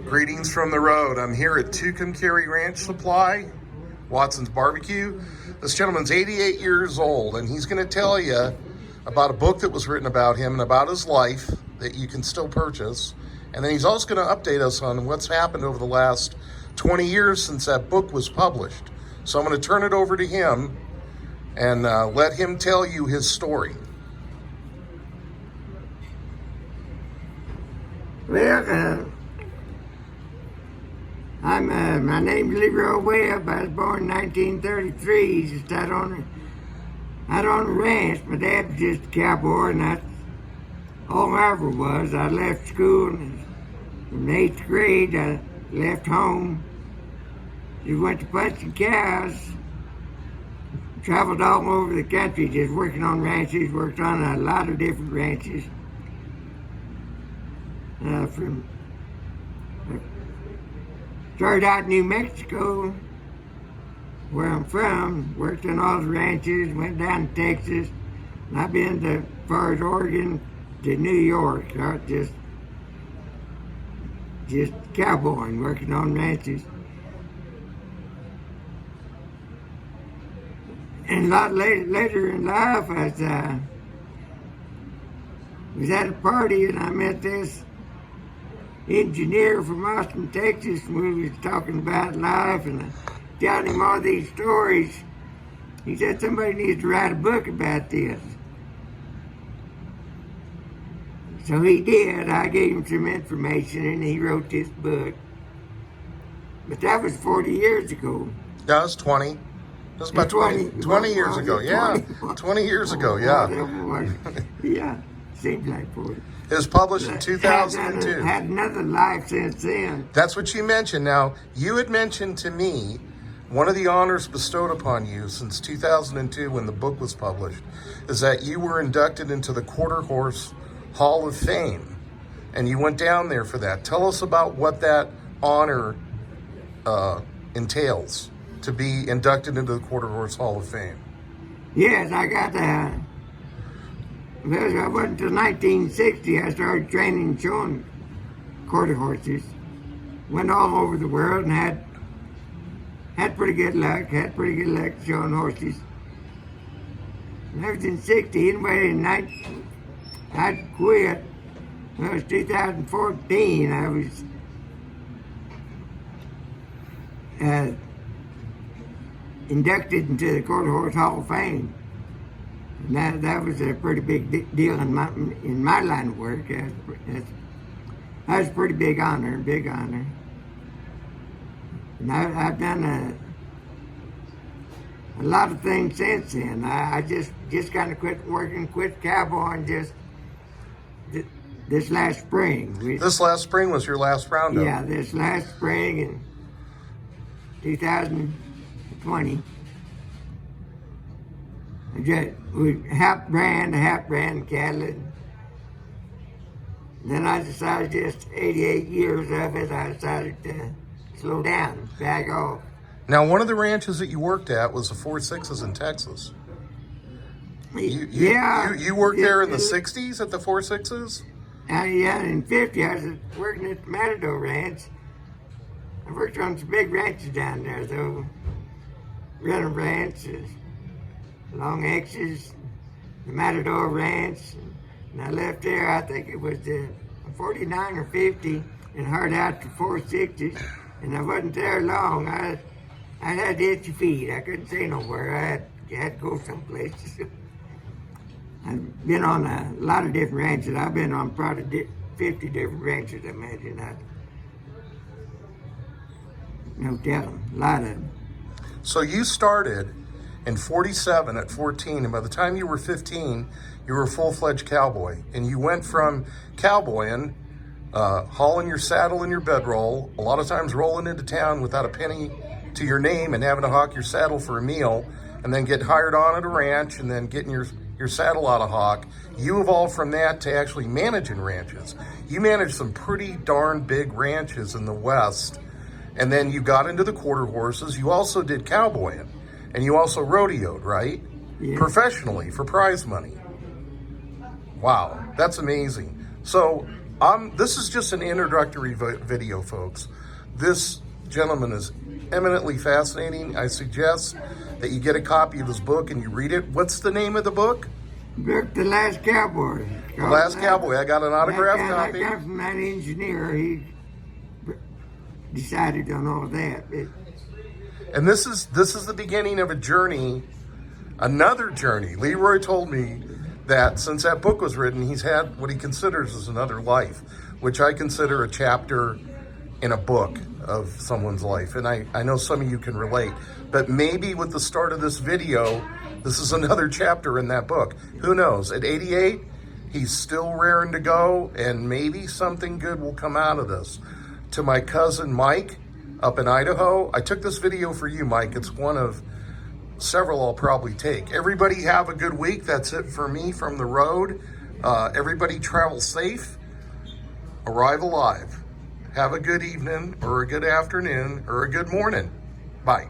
Greetings from the road. I'm here at Tucumcari Ranch Supply, Watson's Barbecue. This gentleman's 88 years old, and he's going to tell you about a book that was written about him and about his life that you can still purchase. And then he's also going to update us on what's happened over the last 20 years since that book was published. So I'm going to turn it over to him and let him tell you his story. Well, my name's Leroy Webb. I was born in 1933. Just out on a ranch. My dad was just a cowboy, and that's all I ever was. I left school in the 8th grade. I left home. Just went to punching cows. Traveled all over the country, just working on ranches. Worked on a lot of different ranches. Started out in New Mexico, where I'm from, worked on all the ranches, went down to Texas, and I've been as far as Oregon to New York. So just cowboying, working on ranches. And a lot later in life, I was at a party and I met this engineer from Austin, Texas, and we was talking about life, and I told him all these stories. He said, somebody needs to write a book about this. So he did. I gave him some information, and he wrote this book. But that was 40 years ago. That was 20. That was about 20 years ago, yeah. 20 years ago, yeah. Yeah, seems like 40. It was published in 2002. Had another life since then. That's what you mentioned. Now, you had mentioned to me one of the honors bestowed upon you since 2002 when the book was published is that you were inducted into the Quarter Horse Hall of Fame. And you went down there for that. Tell us about what that honor entails to be inducted into the Quarter Horse Hall of Fame. Yes, I got that. Well, I went until 1960. I started training and showing quarter horses. Went all over the world and had pretty good luck. Had pretty good luck showing horses. And I was in 60. Anyway, I quit. Well, it was 2014. I was inducted into the Quarter Horse Hall of Fame. And that was a pretty big deal in my line of work. That was a pretty big honor. And I've done a lot of things since then. I just kind of quit cowboying just this last spring. This last spring was your last roundup? Yeah, this last spring in 2020. We half brand cattle. And then I decided, just 88 years of it, I decided to slow down, back off. Now, one of the ranches that you worked at was the 4.6s in Texas. You worked there in the 60s at the 4.6s? Yeah, in 50, I was working at the Matador Ranch. I worked on some big ranches down there, though. Renner Ranch, Long X's, the Matador Ranch, and I left there, I think it was 49 or 50, and hired out to 4.6s, and I wasn't there long. I had itchy feet. I couldn't stay nowhere. I had to go someplace. I've been on a lot of different ranches. I've been on probably 50 different ranches, I imagine. No telling, a lot of them. So you started in 47 at 14, and by the time you were 15, you were a full-fledged cowboy. And you went from cowboying, hauling your saddle and your bedroll, a lot of times rolling into town without a penny to your name and having to hawk your saddle for a meal, and then get hired on at a ranch and then getting your saddle out of hawk. You evolved from that to actually managing ranches. You managed some pretty darn big ranches in the West, and then you got into the quarter horses. You also did cowboying. And you also rodeoed, right? Yeah. Professionally for prize money. Wow, that's amazing. So This is just an introductory video, folks. This gentleman is eminently fascinating. I suggest that you get a copy of his book and you read it. What's the name of the book? Book, The Last Cowboy. The Last Cowboy. I got an autographed I copy. got from that engineer. He decided on all that. And this is the beginning of a journey, another journey. Leroy told me that since that book was written, he's had what he considers as another life, which I consider a chapter in a book of someone's life. And I know some of you can relate, but maybe with the start of this video, this is another chapter in that book. Who knows? At 88, he's still raring to go, and maybe something good will come out of this. To my cousin Mike up in Idaho, I took this video for you, Mike. It's one of several I'll probably take. Everybody have a good week. That's it for me from the road. Everybody travel safe, arrive alive. Have a good evening or a good afternoon or a good morning. Bye.